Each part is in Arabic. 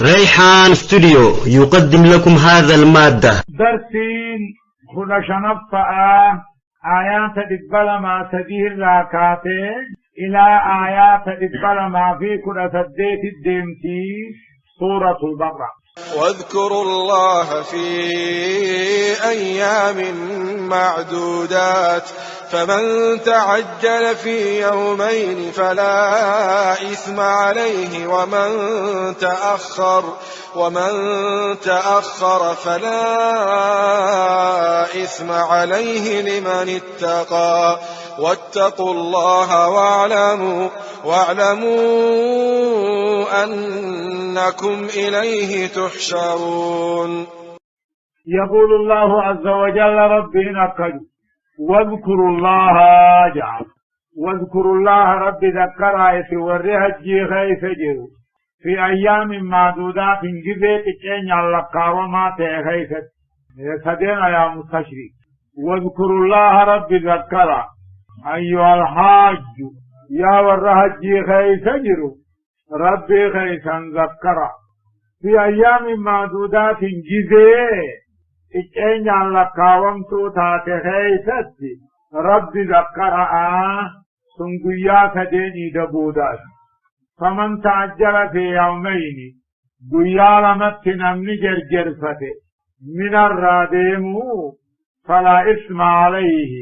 ريحان ستوديو يقدم لكم هذا المادة. درسين خلا شنفة آيات دبل ما تدير راكاتين إلى آيات دبل ما في كل سديت الدمتي سورة البقرة. واذكروا الله في أيام معدودات فمن تعجل في يومين فلا إثم عليه ومن تأخر فلا إثم عليه لمن اتقى واتقوا الله واعلموا أنكم إليه تحشرون. يقول الله عز وجل ربنا قد واذكروا الله جعل واذكروا الله رب ذكر آية ورهجي خيف جيرو في أيام معدودات جبت كين يلقى وما تخيفت سدينا يا مستشري. واذكروا الله رب ذكر أيها الحاج يا ورهجي خيف جيرو ربي خيفا ذكر في أيام معدودات جبت إن يلقى ومتو تخيفت رب ذكر سنقيا ديني دبودات. فمن تعجل في يومين قيا لمت نمني جرجرفته من الراديم فلا إثم عليه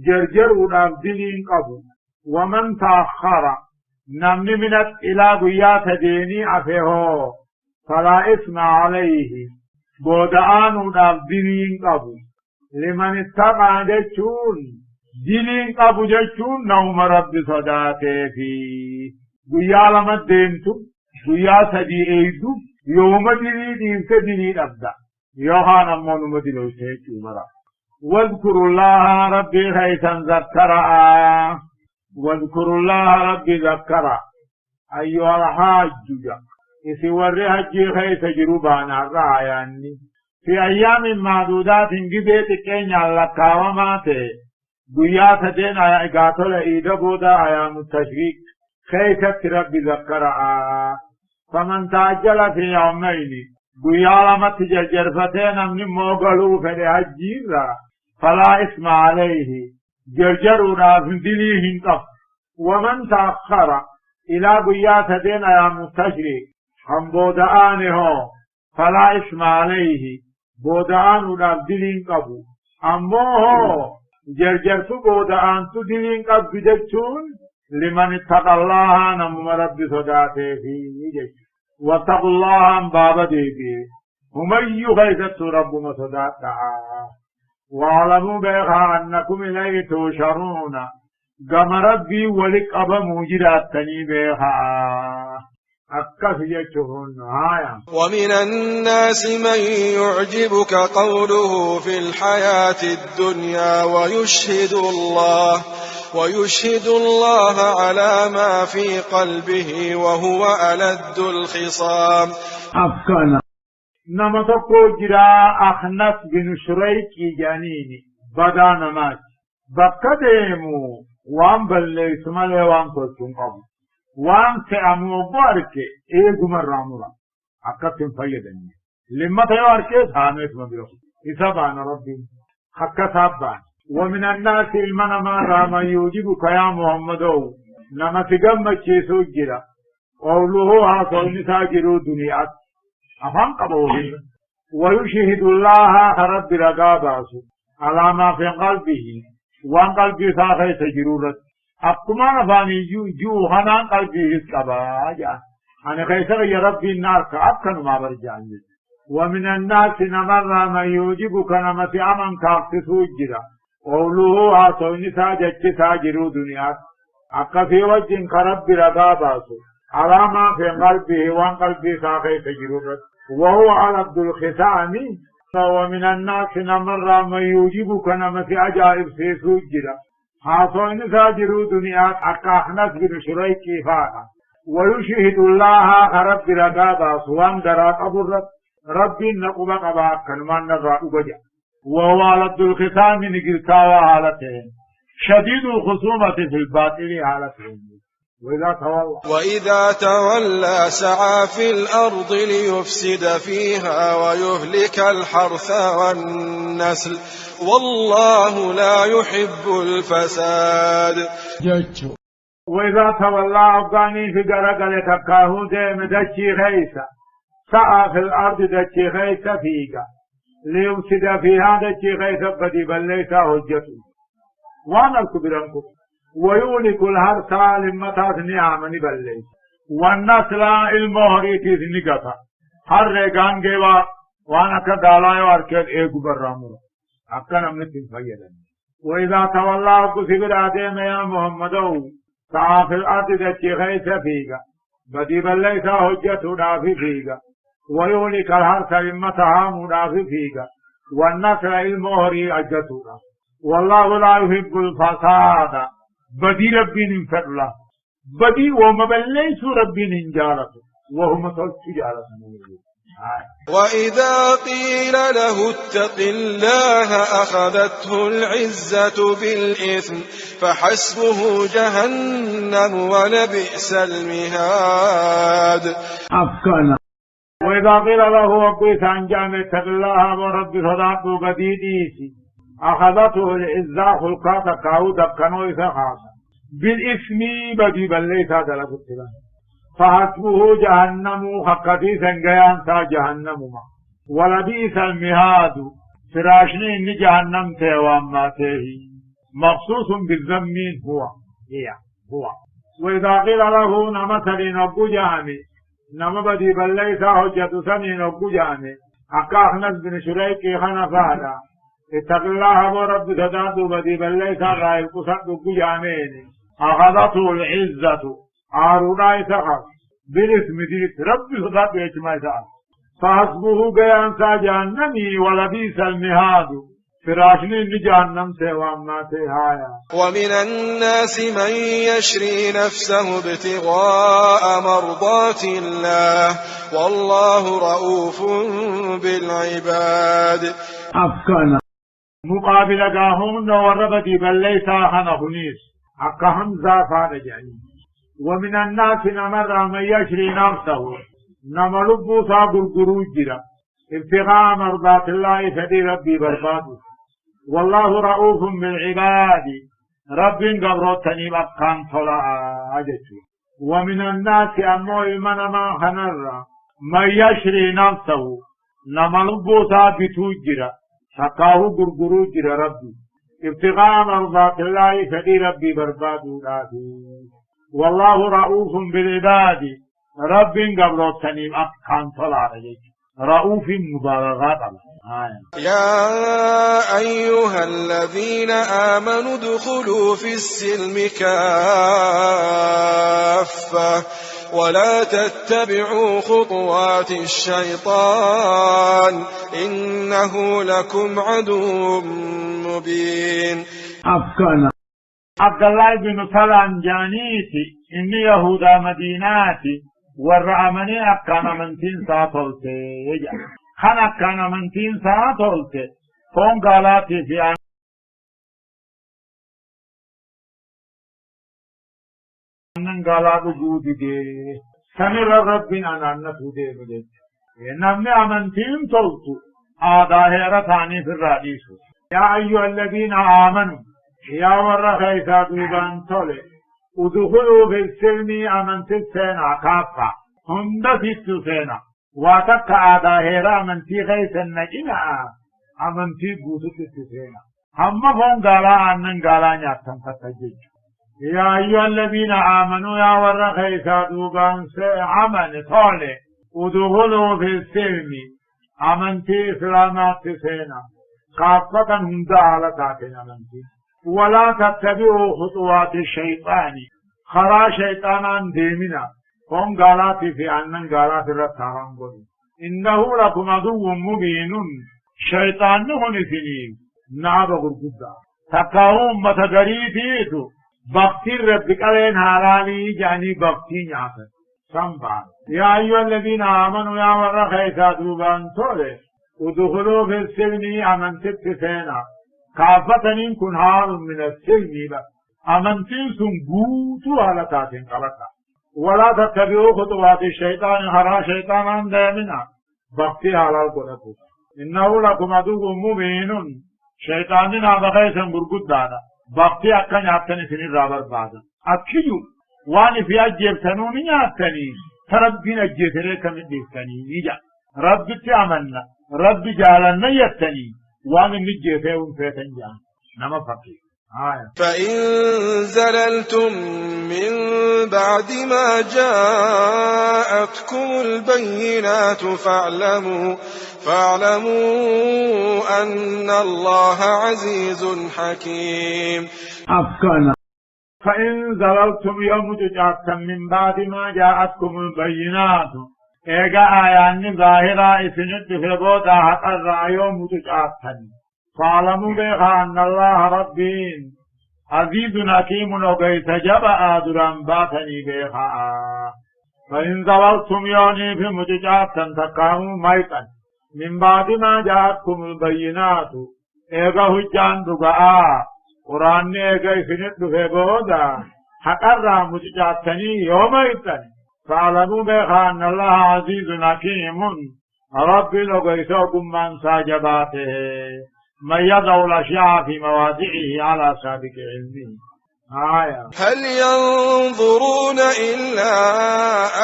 جرجر ونبدلين قبو. ومن تأخر نمني منت إلى قيا تديني أفهو فلا إثم عليه بودعان ونبدلين قبو. لمن اتقى جتشون دلين قبو جتشون نوم رب صداته فيه guyyaa lama deemtu guyyaa sadii eeydu yooma dirii dhiifte dirii dhabda yookaan ammoo numa dilowte jechuu mara. wadkurullaha rabbii keeysan zakkara wadkurullaha rabbi zakkara ayyuhal haajjuja isi warri hajjii keeysa jiru baanaarra ayaanni fi ayyaamin maaduudaatin gibee xiqqeenyaan lakkaawamaa ta'e guyyaa sadeen gaatola iida booda ayaamu tashriiq كيف ربي ذكرها. فمن تعجل في يومين قيالما تجرفتين من موغلو فلهجيرا فلا اسم عليه جرجرنا في دليهن قف. ومن تأخر إلى قياستين يا مستشري هم بودآنه فلا اسم عليه بودآننا في دليهن قف. أموه جرجرت بودآن تدليهن قف بدجتون لمن اتقى الله نم رب صداته فيه. واتقوا الله باب ديبي هم يغيثت رب صداته واعلموا بها أنكم إليه تشرون قم ربي ولك أبا موجدات بها أكف يجهن هايا. ومن الناس من يعجبك قوله في الحياة الدنيا ويشهد الله على ما في قلبه وهو ألد الخصام. أفكنا نما تقول جرا أخنس بن شريك جانيني بدا نماج بكديمو وان بلي سمالي وان كنتم قبل وان سأمو باركي إيقو مرامورا أكتم فيدني لما تيواركي ثامت مبيرو إسابان ربي حكا ثابان. ومن الناس المنما ما يوجبك يا محمد نما تجمع شيء جرا قوله هذا نساجرو دنيا أفهم قبوله. ويشهد الله رب رقابه على ما في قلبه وان قلبه ساخي تجرورت أقما نفاني جو هنان قلبه الكباجة أنا خيسر يا ربي النار كأبكن ما برجعني. ومن الناس نمر ما يوجبك نما في أمن كافتسو جرا قوله هاتوني ساجد ساجروا دنيا أكفي وجه كرب رقاباسو على ما في قلبه وان قلبه ساقي تجرورت وهو على عبد الخسام. ومن الناس نمر ما يوجبك نما في عجائب سيسو جرا هاتوني ساجروا دنيا أكاحنس بن شريك فاقا. ويشهد الله كرب رقاباسو وان دراك أبرت ربي نقوم قباك كنمان نظر أبجا. وهو على عبد الختام نقلتاوى حالتين شديد الخصومة في الباطل حالتين. وإذا تولى سعى في الأرض ليفسد فيها ويهلك الحرث والنسل والله لا يحب الفساد. وإذا تولى أفغاني في قرقل تكاهو ديم دجي خيسا سعى في الأرض دجي خيسا فيها ليفسد فيها دجي خيسا بدي بل ليس حجته وانا الكبيرانكم ويولك الحرث لمتات نعمني بل ليس والنسل المهري تيزني قطع هر ريقان گيوا وانا كدالاي واركد ايقو برامو اكنا منتين فيدا. وإذا تولى كسبر آدم يا محمدو سعى في الأرض دجي خيسا فيها بدي بل ليس حجته دافي فيها ويولك الحرث لمتها مدافي فيها والنسل المهري أجتها والله لا يحب الفساد. بدي ربي ننفر الله بدي ومبليس ربي ننجالته وهم تجالته. وإذا قيل له اتق الله أخذته العزة بالإثم فحسبه جهنم ولبئس المهاد. أفكنا. وإذا قيل له ربي سانجام اتق الله وربي صداقه بديديسي أخذته العزة خلقات كاود كانوا يسخاسا بالإثم بدي بل ليس دلق التبان فحسبه جهنم حقتي سنجيان سا جهنم ولبئس المهاد فراشني إن جهنم تيوان ما تيهي مخصوص بالذمين هو. وإذا قيل له نمثل نبو جامي نم بدي بل ليس حجة سني نبو جامي أكاخنس بن شريك خنفادا اتق الله ورب صداقه بدي بل ليس رائل قصد جامين أخذته العزة آرونا يسخص بالاسم ديت رب صداقه يجمع سعر فحسبه قيان سا جهنمي ولبئس المهاد فراشني جهنم سيوان ما تهايا. ومن الناس من يشري نفسه ابتغاء مرضات الله والله رؤوف بالعباد. أفكنا مقابل قاهم وربدي بل ليس خنفنيس أكهم زافان جاني. ومن الناس نمر من يشري نفسه نملبو صابر قروجرا ابتغاء مرضات الله فدي ربي برباده والله رؤوف بالعباد رب قبرتني بقام طلع أجتي. ومن الناس أمو من ما خنر من يشري نفسه نملبو صابر تجرا حقاه غرغرو جرى ربي ابتغاء مرضات الله فدي ربي بربادو دادو والله رؤوف بالعباد رب قبل التنيم أقام طلع عليك رؤوف مبالغات يا أيها الذين آمنوا ادخلوا في السلم كافة ولا تتبعوا خطوات الشيطان إنه لكم عدو مبين. أفكنا عبد الله بن سلام جانيتي إني يهودا مديناتي ورعمني أكان من تين ساتولتي خان أكان من تين ساتولتي فون قالاتي في أنن قالاتو جودي دي سمير ربنا نانتو دي بلد نمني أمن تين تولتو آداهيرة ثاني في الرئيس. يا أيها الذين آمنوا يا ورخيسا دوبان تولي ادخلوا في السلم أمنت السينة كافة هند ست سينة واتك آداهيرا أمنتي غيث النجنة أمنتي قوتت السينة هم فون قالا أنن قالا نياتن فتجج. يا أيها الذين آمنوا يا ورخيسا دوبان عمن تولي ادخلوا في السلم أمنتي إسلامات سينة كافة هند على تاتين أمنتي ولا تتبعوا خطوات الشيطان خرا شيطانا ديمنا هم قالاتي في أنن قالات الرتاران قولي إنه لكم عدو مبين شيطان نهن سنين نعب غرقودا تقاوم متقريتيتو بقتي ربك علين حالاني جاني بقتي نعفر سنبان. يا أيها الذين آمنوا يا ورخيسا دوبان تولي ودخلوا في السلم أمن ست سنة كافتن كن حال من السلم أمنتين سنقوتوا على تاتين قلقا ولا تتبعوا خطوات الشيطان هرا شيطانا دامنا بقتي على القلقو إنه لكم عدو مبين شيطاننا بغيثا برقود دانا بقتي أكن يعتني سنين رابر بعدا أكيو واني في أجيب تنوني يعتني تربين أجيب تريكا من ديستاني نيجا رب تعملنا رب جعلنا يتني واني نجيب فيهم فيتن جان نما فقير فإن زللتم من بعد ما جاءتكم البينات فاعلموا أن الله عزيز حكيم. أفكنا فإن زللتم يوم جاءتكم من بعد ما جاءتكم البينات إيجا آيان ظاهرة إسنت في بوتا حقا يوم جاءتكم فاعلموا بها أن الله ربين عزيز حكيم وقيت جبأ دران باتني بها فإن زللتم يوني في مججات تقاموا ميتا من بعد ما جاءتكم البينات إيغا هجان دقاء قرآن إيغا إفنت في بودا حقا مججاتني يوم إيتا فاعلموا بها أن الله عزيز حكيم ربي لقيتكم من ساجباته من يضع الأشياء في مواضعه على سابق علمه. هل ينظرون إلا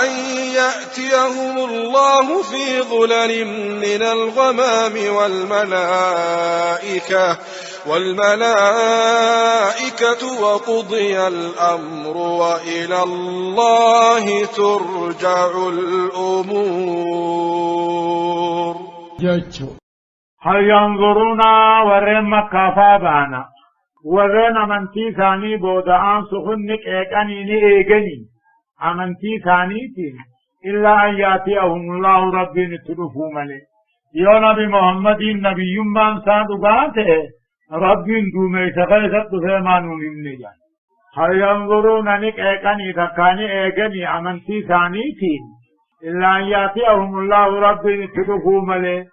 أن يأتيهم الله في ظلل من الغمام والملائكة وقضي الأمر وإلى الله ترجع الأمور. هل ينظرون ورين مكافا بانا ورين أمنتي ثاني بودعان سخنك إيقاني أمنتي ثاني إلا أن يأتيهم الله ربي نتلفوا ملي يا نبي محمد نبي يمان صادقاته ربي دومي سغيثت فيمانون النجان هل ينظرون نك إيقاني تكاني أمنتي ثاني إلا أن يأتيهم الله ربي نتلفوا ملي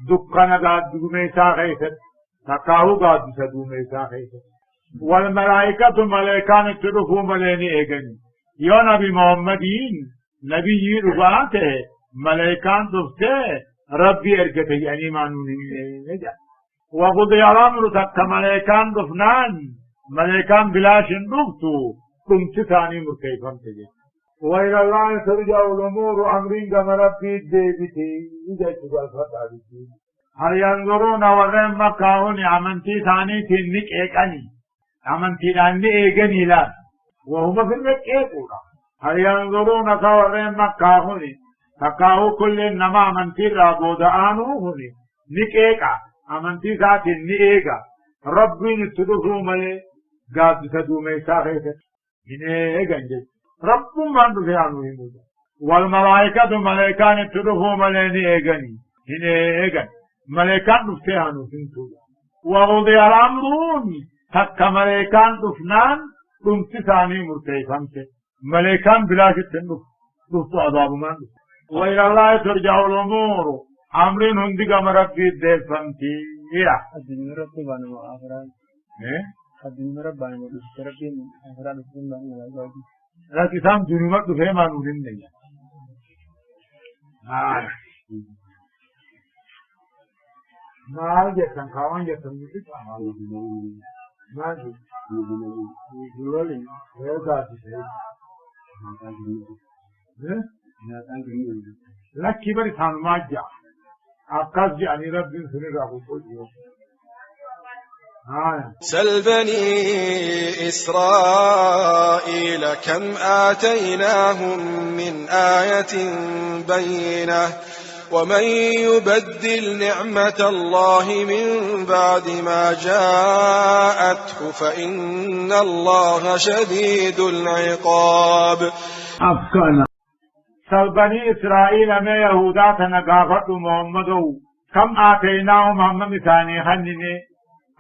دكنا قاد دوميسا خيست تقاهو قاد دوميسا خيست والملائكة ملائكان تدفو مليني ايغني يا نبي محمدين نبي رفاته ملائكان دفته ربي ارگته يعني مانوني نجا وقضي الامر تك ملائكان دفنان ملائكان بلاشن دفتو كنت ثاني مركيفم تجي وإلى الله ترجع الأمور أمرين كما ربي ديبتي إذا تقال فتابتي هل ينظرون ورم مكاهون أمنتي ثاني تنك إيقاني أمنتي ثاني إيقاني لا وهم في المك إيقونا هل ينظرون ورم مكاهون تقاهو كل إنما أمنتي رابود آنوهون نك إيقا أمنتي ذاتي نئيقا ربي نتدفو ملي قاد تدومي ساخيك إنه إيقان جيد رب من دفعانه موجود والملائكة ملائكان تدفوا مليني إيغاني هنا إيغان ملائكان دفعانه سنتولا وغضي الأمرون تك ملائكان دفنان كنت ثاني مرتيفان ملائكان بلاشت تنف دفتو عذاب من وإلى الله ترجع الأمور أمرين هندق مربي الدفنتي الدين ربي بانو آخران الدين ربي بانو ربي آخران الدين بانو لكن سام جنوبات دفعه ما نورين نہیں مال جتن خاوان جتن مجھے مال جولی ویداتی سے لکی بری سانمات جا آقاز جانی رب دن سنے راہو کو جو سل بني إسرائيل كم آتيناهم من آية بينة ومن يبدل نعمة الله من بعد ما جاءته فإن الله شديد العقاب. أفكنا سل بني إسرائيل ما يهودات نقافت محمد كم آتيناهم محمد ثاني خنني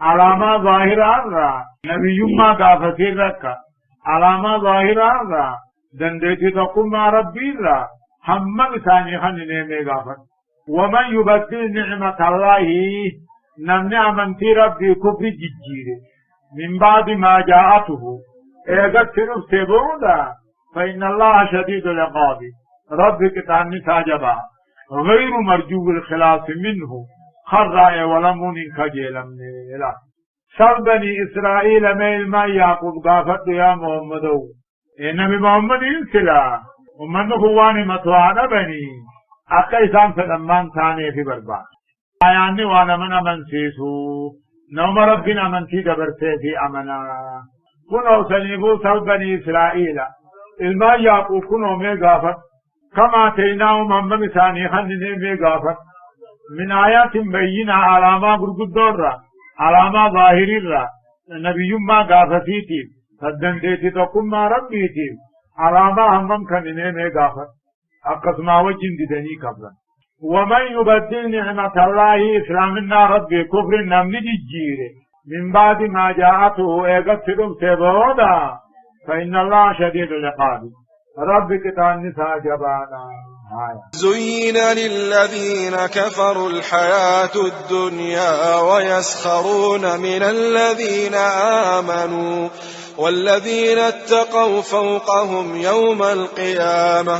علامة ظاهرة نبي ما قافتي لك علامة ظاهرة دندتي تقوم مع ربي لا هم ثاني خنني ميقافت ومن يبدل نعمة الله نمنع من في ربي كفر ججير من بعد ما جاءته إيقت نفسي بودا فإن الله شديد العقاب ربك تعني ساجبا غير مرجو الخلاص منه خرع ولم كجيل من إله سب بني إسرائيل ميل ما يعقوب قافت يا محمد إنما محمد إنسلا ومن خواني متوانا بني أكا إسان فلمان ثاني في بربا آياني وانا من سيسو نوم ربنا من تي دبرتي في أمنا كنو سنبو سب بني إسرائيل إلما يعقوب كنو مي قافت كما تيناه محمد ثاني خنني مي قافت من آيات بينا علامة برقدورة علامة ظاهرة نبي ما قافتيتي صدن ديتي تقوم ما ربيتي علامة همم كنني مي قافت أقسما وجن ددني قبلا ومن يبدل نعمة الله إسلامنا ربي كفر نمني جيره من بعد ما جاءته إيقتلهم سيبودا فإن الله شديد العقاب ربك تانسا جبانا زين للذين كفروا الحياة الدنيا ويسخرون من الذين آمنوا والذين اتقوا فوقهم يوم القيامة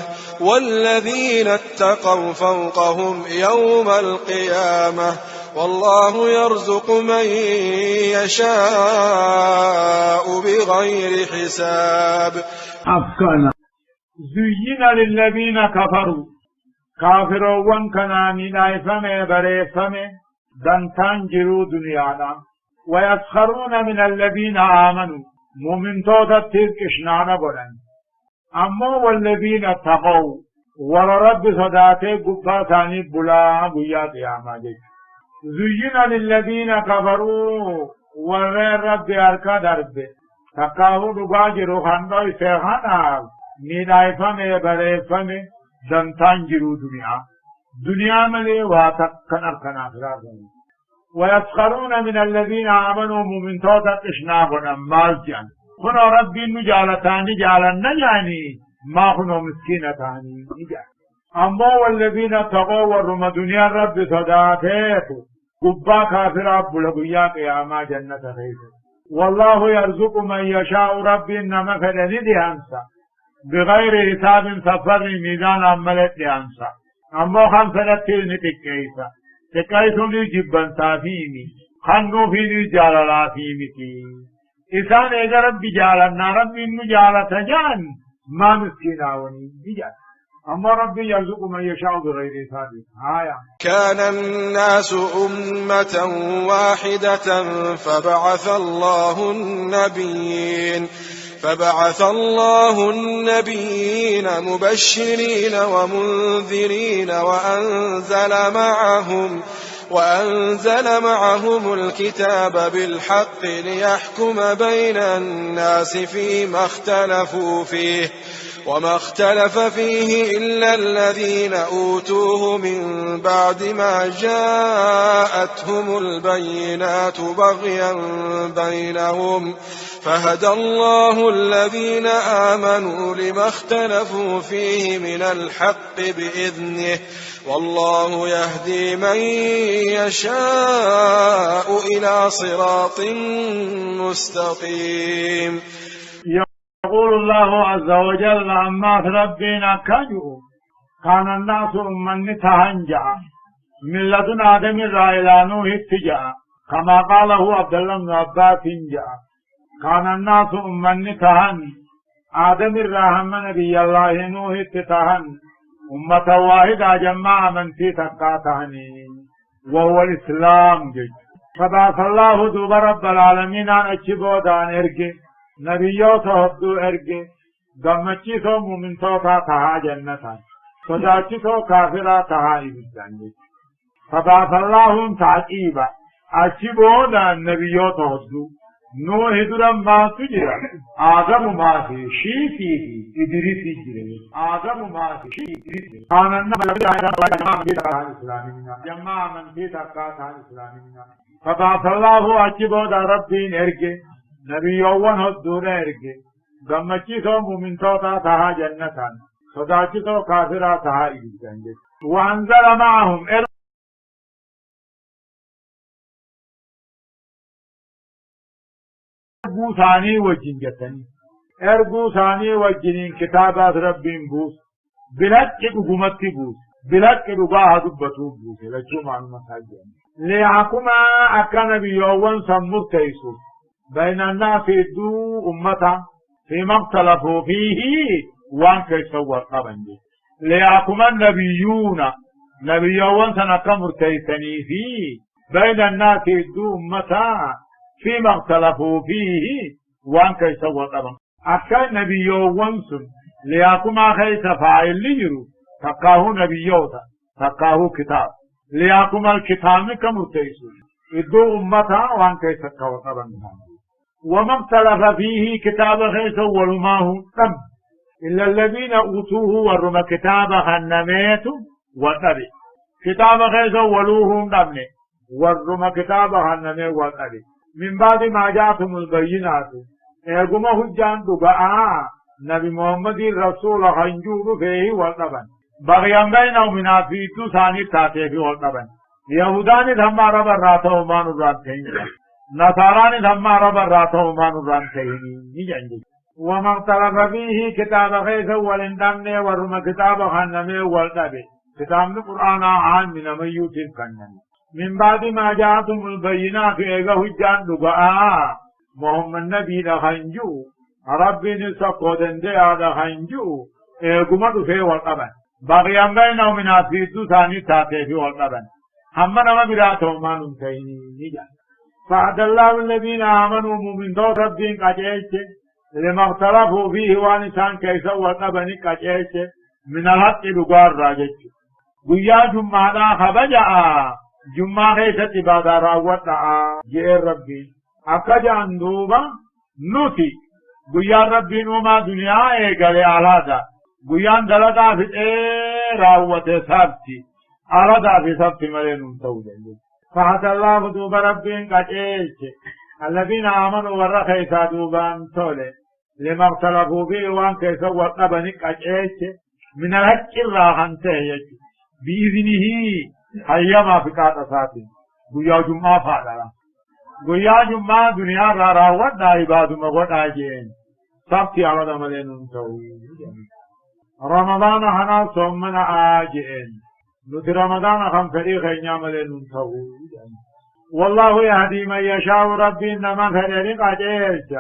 والله يرزق من يشاء بغير حساب. أفكنا زين للذين كفروا كافرون كناني نايفمي بريفمي دنتان جرو دنيانا ويسخرون من الذين آمنوا مؤمن توتا تلكشنانا بلن أما والذين اتقوا ورب صداته قبا ثاني بلا بيا قياما زين للذين كفروا ورر رب أركا درب تقاو دقاجرو خاندو سيخانا نينايفمي بريفمي دنتان جرو دنيا ملي واتقن أركن آخراتهم ويسخرون من الذين آمنوا من توتا قشنابنا مالجان خنو ربي نجالتاني جالنا يعني ما خنو مسكينتاني نجال أما والذين اتقوا ورم دنيا رب صداتيتو قبا كافر أبو لقيا قياما جنة خيسة والله يرزق من يشاء ربي إنما فلني ديانسا بغير حساب سفر ميدان عملت ديانسا أما خمسة تكيسا تكيسوني جبن سافيني خنو فيني جاللا فيمتي إسان إذا ربي جالنا ربي إنو جالتا جان ما مسكيناوني بجان أما ربي يرزق من يشاء بغير حساب. كان الناس أمة واحدة فبعث الله النبيين مبشرين ومنذرين وأنزل معهم الكتاب بالحق ليحكم بين الناس فيما اختلفوا فيه وما اختلف فيه إلا الذين أوتوه من بعد ما جاءتهم البينات بغيا بينهم فهدى الله الذين آمنوا لما اختلفوا فيه من الحق بإذنه والله يهدي من يشاء إلى صراط مستقيم. يقول الله عز وجل عما ربنا كجوا كان الناس أمة تهنجا من لدن آدم إلى نوح اتجا كما قاله عبد الله بن عباس جاء كان الناس أمة تهن آدم الرحمن نبي الله نوح اتتهن أمة واحدة جماعة من في تقاتهني وهو الإسلام جج فبعث الله دوب رب العالمين عن أجبو دان إرقي نبيوتا هدو إرقي دمچيسو مؤمنتوتا تها جنتا صداچيسو كافرا تها إبدان جج فبعث الله تعقيبا أجبو دان نبيوتا هدو نوح درم ما تجرى آدم ما في شيفي إدريس جرى آدم ما في شيفي كان النبي جماعة من في تقاطع الإسلامين فبعث الله أجبو دا ربي نرجع نبي يوان هدو نرجع دمچيسو مؤمنتوتا تها جنتان صداچيسو كافرا تها إبدان وأنزل معهم بوثاني وجنجتني ارجو ثاني وجنين كتابات ربين بوس بلاد قمتي بوس بلاد رباها دبتو بوس لجو مع المساجين ليحكما أكان بيوان سمر تيسو بين الناس دو أمتا فيما اختلفوا فيه وان كيسوا قبنجي ليحكما النبيون نبيوان سنكمر تيسني فيه بين الناس دو أمتا فيما اختلفوا فيه وان كيسوا قبنجي أكان نبيوان سن ليحكما خيس فاعل ليرو تقاهو نبيوتا تقاهو كتاب ليكم الكتاب كمرتيسون إدو أمتا وان كيس كوطبا وما اختلف فيه كتاب خيس ولماه تم إلا الذين أوتوه ورم كتاب خنميت وطبي كتاب خيس ولوهم دمني ورم كتاب خنمي وطبي من بعد ما جاءتهم البينات إيقوم هجان دقاء نبي محمد رسول خنجور فيه وطبا بغيان بينهم من عفيتو ثاني تاتي في والطبن يهوداني ثم عرب الراتو ما نرانتين نصاراني ثم عرب الراتو ما نرانتين نجنجي وما اختلف فيه كتاب خيس والندمني ورم كتاب خنمي والطبي كتاب القرآن عن من ميوت الكنمي من بعد ما جاءتهم البينات إيغا هجان دقاء محمد نبي لخنجو ربي نسقودن دي هذا خنجو إيغما دفي والطبن بغيان بينهم من عفيتو ثاني تاتي في والطبن هم نما براتهم ما نمتيني نجان فعد الله الذين آمنوا من دو ربين قجيش لما اختلفوا فيه وانسان كيسا والطبن قجيش من الحق لقار راجج قيا جمعنا خبجا جمع خيسة عبادة راوطا جئ ربي أكجا اندوبا نوتي قيا ربي نوما دنيا ايقالي علادا قيان دلقا في راوة سابتي علادا في سابتي ملين تولي فحد الله دوب ربين قد الذين آمنوا ورخيسا دوبان تولي لما اختلفوا فيه وان كيسا وطبني قد من الحق الراحن تهيج بإذنه حيما في قاطة ساتي قيا جمعة فعلا قيا جمعة دنيا راوة دا عباد مغوط آجين سابتي علادا ملين تولي رمضان هنا صومنا آجئين نت رمضان خم فريق يعمل ننتهو والله يهدي من يشاء ربي إنما فريق أجيش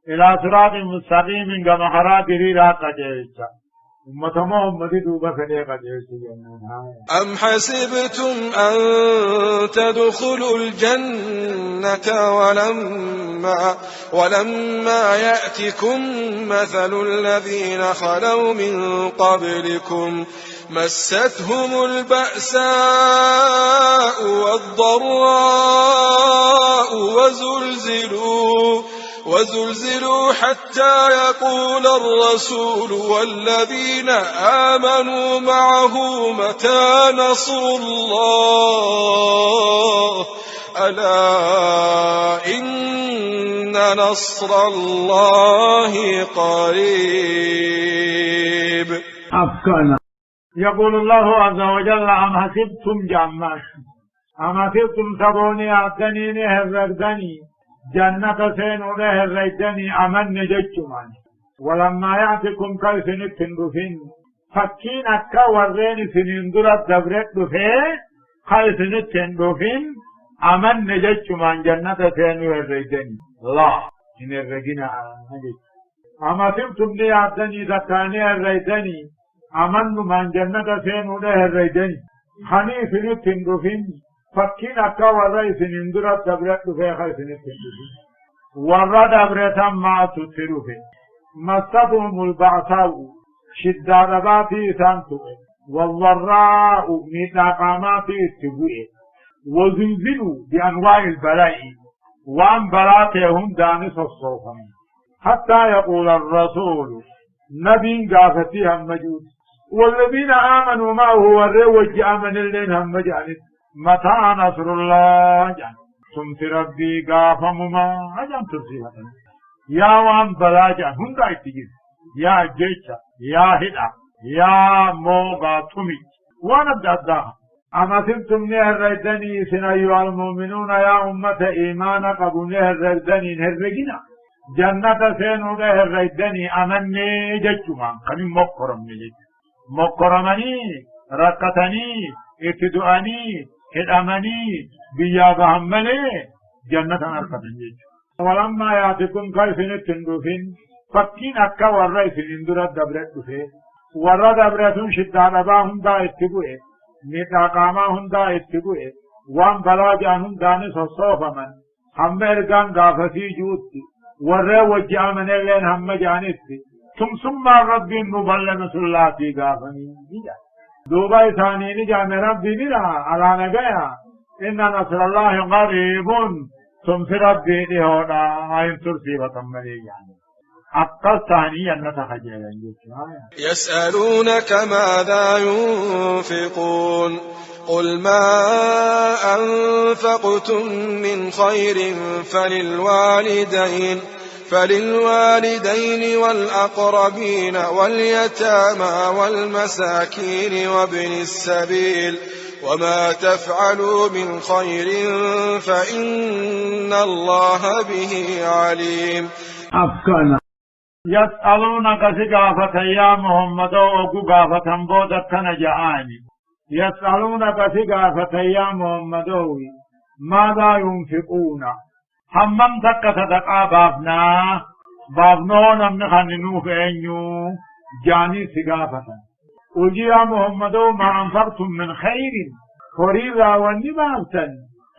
إلى صراط مستقيم كما خرا بريرا أجيش أمة محمد دوبا فريق أجيش أم حسبتم أن تدخلوا الجنة ولما يأتكم مثل الذين خلوا من قبلكم مستهم البأساء والضراء وزلزلوا حتى يقول الرسول والذين آمنوا معه متى نصر الله ألا إن نصر الله قريب أفكانا يقول الله عز وجل أم حسبتم جمّات أم حسبتم سبوني أعدنيني هرردني جنة سينو هرردني أمن نججمان ولما يأتكم كيسن التنرفين فكين أكا ورين سنندرة دبرت دفين كيسن التنرفين أمن نججمان جنة سينو هرردني لا إن الرجنا نجج أم حسبتم لي أعدني ذكاني هرردني أمن من جنة سينو هرردني خني فلتن دفين فكين أكا ورئيس نندرة دبرت دفين كيسن التنرفين ورد أبرتا ما تتروفه مستهم البعثاء شدادباتي سانتوه والضراء متاقاماتي استبوئه وزلزلوا بأنواع البلاء وأن بلاتهم دانس الصوفم حتى يقول الرسول نبي قافتي هم مجود والذين آمنوا معه والروج آمن اللين هم مجانت متى نصر الله جانت سمت ربي قافم ما أجام ترسيها يا وان بلاجا هندا اتجيز يا جيشا يا هدا يا موغا تومي وانا بدأ أما سمتم نهر ردني سنأيها المؤمنون يا أمة إيمانا قبو نهر ردني نهر رجنا جنة سينو ده الريدني أمني ججمان كان مقرمني رقتني اتدؤني الأمني بيابهم ملي جنة أرقتني ولما يأتكم كيف نتندوفين فكين أكا والرئيس اندرا دبرت دفه ورا دبرتون شدان أباهم دا اتبوئe نتاقاما دا اتبوئe وان بلاجان داني صوفا من هم ارقان غافتي جوتي ورا وجع من اللين هم جانتي ثم ربي نبلن سلاتي غافني دوبا ثاني نجام ربي بلا على نجايا إن نصر الله قريب ثم ربي لهونا عين ترسي وتملي يعني أقل ثانيا نتخجل يسألونك ماذا ينفقون قل ما أنفقتم من خير فللوالدين والأقربين واليتامى والمساكين وابن السبيل وما تفعلوا من خير فإن الله به عليم. أفكنا يسألونك سقافة يا محمد وقو قافة بودت نجعاني يسألونك سقافة يا محمد ماذا ينفقون همم تك صدقا بابنو نمن خننو فأنيو جاني سقافة وجي يا محمد ما أنفقتم من خير خريرا ونبابتا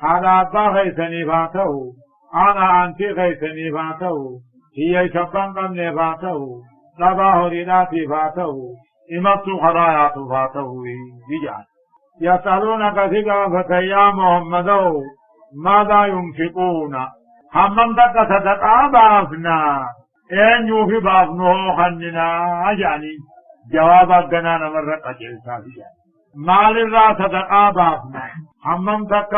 على أبا غيثني فاته أنا أنت غيثني فاته هي شبان قمني فاته لبا هريناتي فاته إمتو خرايات فاته بجان يسألونك سقافة يا محمد ماذا ينفقون همم تك صدقا بابنا أين يوفي بابنه خننا يعني جواب أدنانا مرة قجلتا مال الرا صدقا بابنا همم تك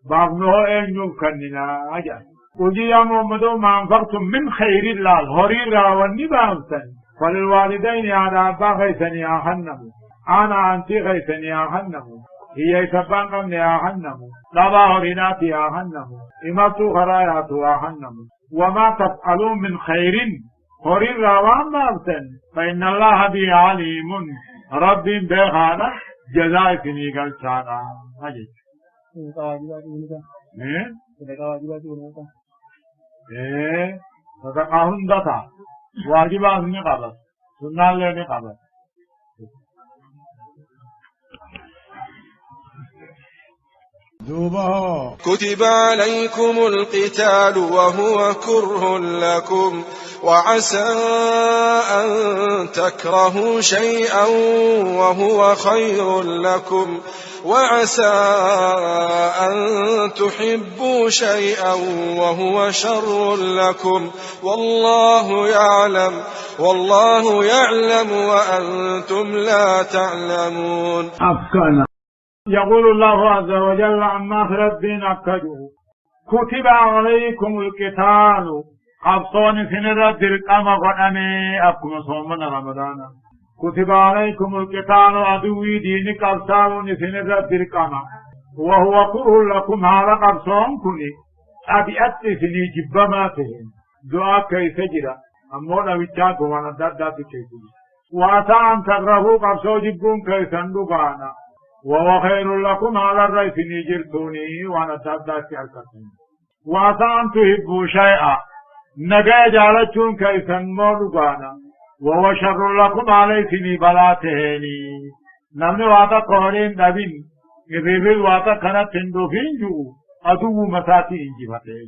بابنه أين يوفي خننا يعني وجي يا محمد ما أنفقتم من خير الله هريرا والنبامتا فللوالدين على أبا غيثني أخنم أنا أنت غيثني أخنم هي سبان قمني أخنم لبا هريناتي أخنم إمتو خرايات أخنم وما تفعلوا من خير هريرا وأمابتا فإن الله بي عليم رب بخانا جزائتني قلتانا أجل صدقا هندتا واجبات نقبل سنة اللي نقبل كتب عليكم القتال وهو كره لكم وعسى أن تكرهوا شيئا وهو خير لكم وعسى أن تحبوا شيئا وهو شر لكم والله يعلم وأنتم لا تعلمون. أفكنا يقول الله عز وجل عما ربين أكدوا كتب عليكم القتال قبطون سنرى درقام قدمي أكم صومنا رمضان كتب عليكم القتال عدوي دين قبطون سنرى درقام وهو كره لكم هذا قبطون كني أبيأت سني جبماتهم دعا كيف جرى أمونا ويتاكم وانا دادات كيف وعسى أن تقربوا قبطون جبون كيف اندقانا وهو خير لكم على الرئيس نجرتوني وانا تابدات كالكتين وعسى أن تحبوا شيئا نجا جالتون كيسا مرغانا وهو شر لكم عليكني بلاتهني نمن واتا قهرين دبين إذن واتا كانت تندوفين جو أدو مساتي انجبته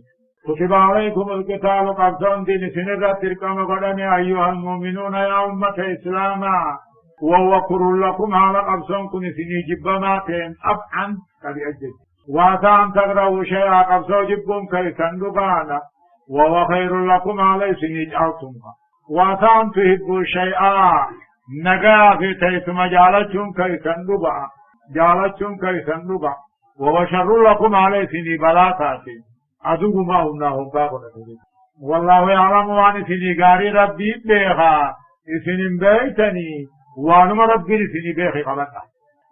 كتب عليكم القتال قبضان دين سنرى تركم قدمي أيها المؤمنون يا أمة إسلاما وهو كر لكم على قبصان كن سني جبماتين أبعا كبأجد وعسى أن تقرأوا شيئا قبصوا جبكم كيسان دقانا وهو خير لكم على سني جعلتمها وعسى أن تحبوا شيئا نقا في تيسم جعلتم كيسان دقا وهو شر لكم على سني بلاتاتين أدوه ما هم باقنا والله يعلم وان سني قاري ربي بيخا سنين بيتني وانما ربي سني بيخي قبطا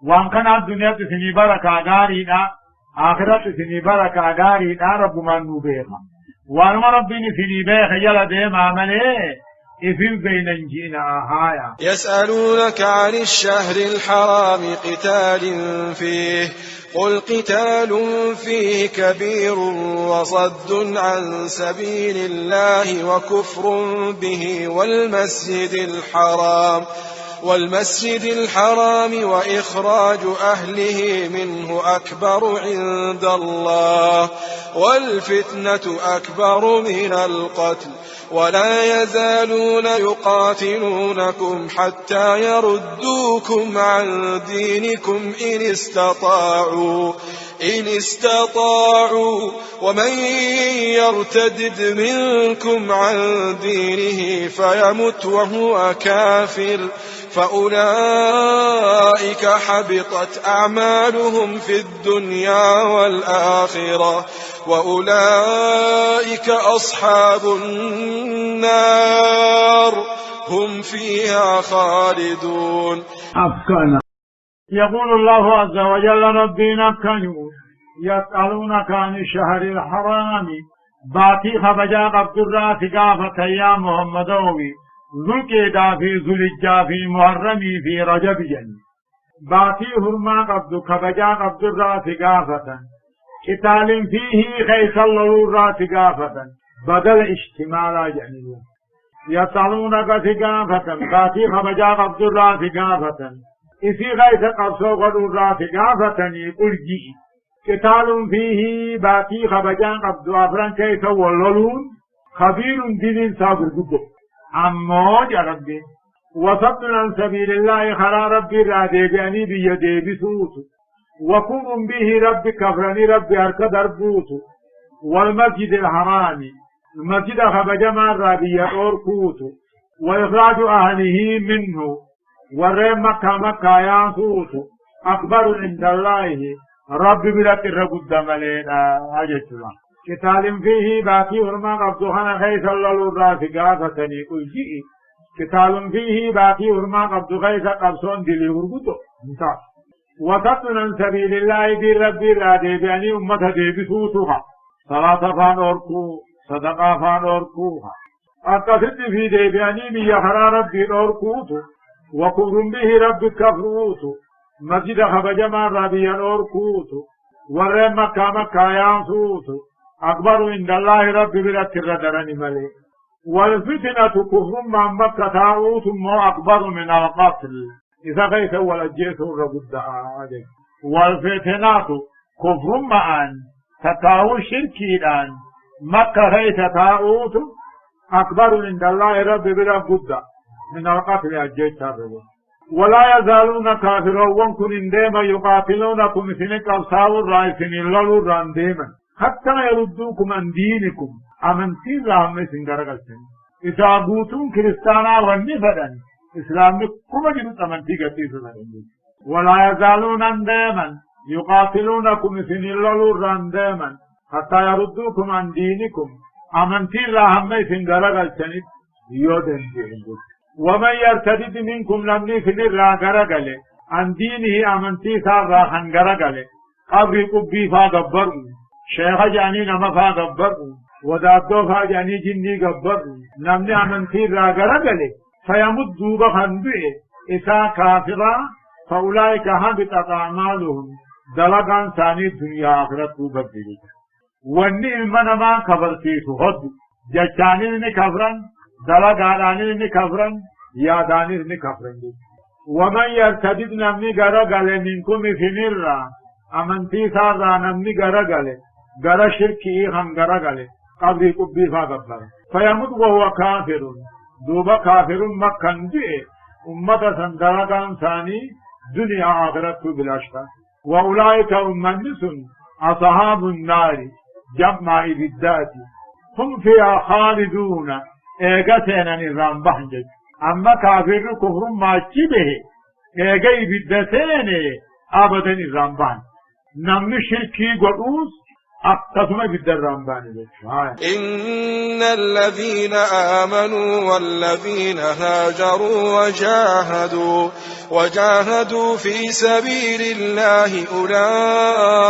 وان كان الدنيا سني بركة غارينا آخرت سني بركة غارينا رب من بيخا وانما ربي في بيخ يلا ديم عمله إفل بين جينا هايا. يسألونك عن الشهر الحرام قتال فيه قل قتال فيه كبير وصد عن سبيل الله وكفر به والمسجد الحرام وإخراج أهله منه أكبر عند الله والفتنة أكبر من القتل ولا يزالون يقاتلونكم حتى يردوكم عن دينكم إن استطاعوا ومن يرتد منكم عن دينه فيمت وهو كافر فأولئك حبطت أعمالهم في الدنيا والآخرة وأولئك أصحاب النار هم فيها خالدون. أفكنا يقول الله عز وجل ربنا كانوا يسألونك عن الشهر الحرام باتي خبجا قبض الرات قافة يا محمدوي ذكيدا في ذلجا في محرمي في رجب جن باتي هرما قبض خبجا قبض الرات قافة قتال فيه خيس الله الرات قافة بدل اشتمالا جنبه يسألونك قافة باتي خبجا قبض الرات قافة إذا غيث قبصو قدو الرات قافتني قل جئ قتال فيه باتي خبجان قبضو أفران كيف واللون خبير دين صابر قدو عموج ربي وصد عن سبيل الله خرى ربي رادي بأني بيدي بسوط وكفر به ربي كفرني ربي أركض أربوط والمسجد الحرام المسجد خبجما ربي أركوت وإخراج أهله منه ورّ مكة يانسوت أكبر عند الله رب بلاد الرقود ملينا أجتلا قتال فيه باقي ورما قبضوخنا خيس الله الرافقات فتني قلجئ قتال فيه باقي ورما قبضو خيس قبصون دلي ورقودو مثال وصد عن سبيل الله دي ربي رادي بأني أمة دي بسوتها صلاة فان أركو صدقاء فان أركوها أقصد في دي بأني بيخرى ربي أركوتو وكفر به رب كفروت مسجد خبجما ربي أركوت ورّ مكة يانسوت أكبر عند الله رب بلاد الردرني ملي والفتنة كفر مع مكة تاوت مو أكبر من القتل إذا غيث ولا جيث الرب عليك والفتنة كفر معا تتاو شركيدان مكة غيث تاوت أكبر عند الله رب بلاد من القتل أجيت الرب ولا يزالون كافرون كن انديما يقاتلونكم سنك أبصاو الرئيسين اللالو رانديما حتى يردوكم عن دينكم أمنتين لهم سنگرغلتين إذا أبوتون كريستانا والنفدا إسلامي كما جدت أمنتي قتيسو ولا يزالون انديما يقاتلونكم سن اللالو رانديما حتى يردوكم عن دينكم أمنتين لهم سنگرغلتين يودن دينكم ومن يرتد منكم لمني فنرى غرغله عن دينه أمنتي سارا خنغرغله قبر قبي فاغبر شيخ جاني نما فاغبر ودادو فاجاني جني غبر نمني أمنتي را غرغله فيمد دوبا خندوه إسا كافرا فأولئك حبطت أعمالهم دلقان ثاني الدنيا آخرت وبدلت والنعم نما كبرتيت هد جشاني كفرا دلقاني كفرا ياداني كفرا ومن يرتدد نمني غرغل منكم في مرة أمنتي سارا نمني غرغل غر شركي هم غرغل قبري قبي فاغبر فيموت وهو كافر دوبا كافر مكان دي أمة سندلقان ثاني دنيا آخرت بلاشتا وأولئك أمنس أصحاب النار جمع بالذات هم فيها خالدون إيغتنا نظام بحنجج أما كافر كفر ما تشبه إيغي بالذاتين أبدا نظام بحن نمن شركي قدوس أقسم بالدرام باني إن الذين آمنوا والذين هاجروا وجاهدوا في سبيل الله أولئك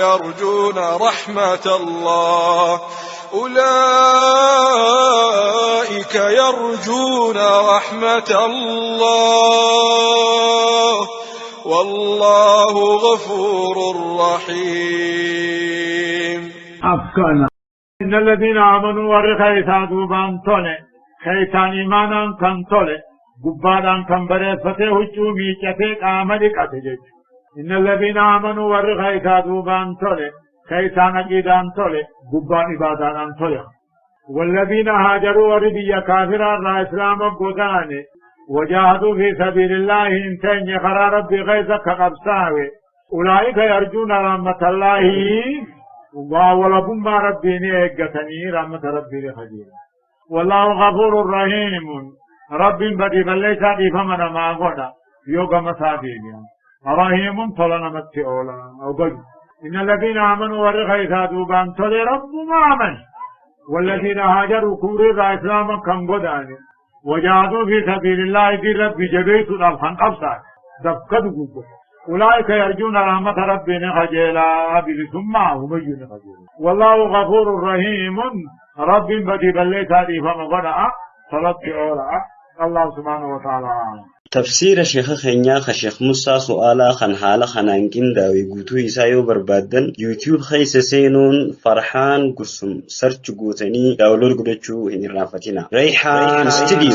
يرجون رحمة الله والله غفور رحيم. أفكنا إن الذين آمنوا ورخيثا دوبان طولي خيثان إيمانا كان طولي قبادا كان بريفته هجومي كتك آمدك أتجج. إن الذين آمنوا ورخيثا دوبان طولي خيثان أجيدان طولي قبان إبادان طولي. والذين هاجروا وربيا كافرا را إسلام قداني وجاهدوا في سبيل الله انتين خرا ربي غيظك قبساوي أولئك يرجون رحمة الله ولكم ما ربي نيقتني رحمة ربي لخجير. والله غفور رحيم رب بدي بلي سادي فمن ما قد يوغا مسادين رحيم طلنا متئولا أو بجو. إن الذين آمنوا ورخيثا دوبان طلي رب ما آمن والذين هاجروا كوري إسلاما كم قداني وجاهدوا في سبيل الله دي ربي جبيت الألخان قبصا دفقدوا أولئك يرجون رحمة ربنا خجيلا بلسمعه مجون خجيلا. والله غفور رحيم رب بدي بلي تاريف مغنى صلت أولا الله سبحانه وتعالى. تفسير شيخ خينيا خشيخ موسى سؤالا خن حالا خنانكين داوي قوتو إسايو بربادن يوتيوب خيس سينون فرحان قرسم سرچ قوتني داولور قدچو هنرنا فتنا ريحان استديو